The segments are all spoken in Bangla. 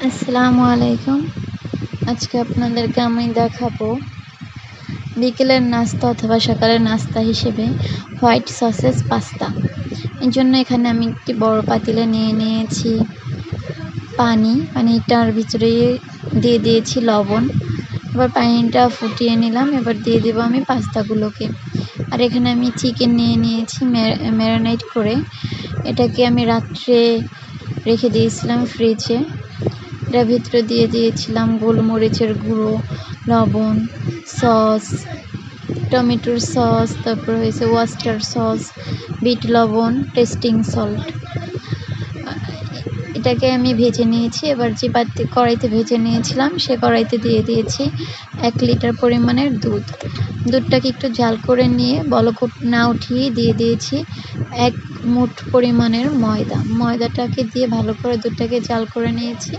আসসালামু আলাইকুম। আজকে আপনাদেরকে আমি দেখাবো বিকেলের নাস্তা অথবা সকালের নাস্তা হিসেবে হোয়াইট সসেস পাস্তা। এর জন্য এখানে আমি একটি বড় পাতিলে নিয়ে নিয়েছি পানিটার ভিতরে দিয়ে দিয়েছি লবণ। এবার পানিটা ফুটিয়ে নিলাম। এবার দিয়ে দেবো আমি পাস্তাগুলোকে। আর এখানে আমি চিকেন নিয়ে নিয়েছি ম্যারিনেট করে। এটাকে আমি রাত্রে রেখে দিয়েছিলাম ফ্রিজে। এটার ভিতরে দিয়ে দিয়েছিলাম গোলমরিচের গুঁড়ো, লবণ, সস, টমেটোর সস, তারপর হয়েছে ওয়েস্টার সস, বিট লবণ, টেস্টিং সল্ট। এটাকে আমি ভেজে নিয়েছি। এবার যে কড়াইতে ভেজে নিয়েছিলাম সে কড়াইতে দিয়ে দিয়েছি 1 লিটার পরিমাণের দুধ। দুধটাকে একটু জাল করে নিয়ে বলক না উঠিয়ে দিয়ে দিয়েছি 1 মুঠ পরিমাণের ময়দাটাকে দিয়ে ভালো করে দুধটাকে জাল করে নিয়েছি।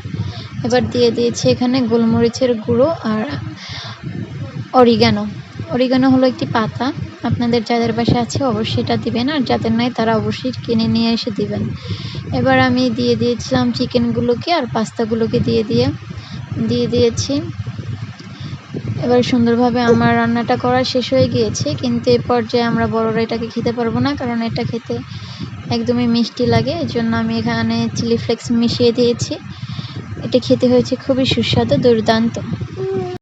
এবার দিয়ে দিয়েছি এখানে গোলমরিচের গুঁড়ো আর অরিগানো হলো একটি পাতা। আপনাদের যাদের বাসায় আছে অবশ্যই এটা দিবেন, আর যাদের নাই তারা অবশ্যই কিনে নিয়ে এসে দিবেন। এবার আমি দিয়ে দিয়েছিলাম চিকেনগুলোকে আর পাস্তাগুলোকে দিয়ে দিয়েছি। এবার সুন্দরভাবে আমার রান্নাটা করা শেষ হয়ে গিয়েছে, কিন্তু এ পর্যায়ে আমরা বড়রা এটাকে খেতে পারবো না, কারণ এটা খেতে একদমই মিষ্টি লাগে। এজন্য আমি এখানে চিলি ফ্লেক্স মিশিয়ে দিয়েছি। এটা খেতে হয়েছে খুবই সুস্বাদু, দুর্দান্ত।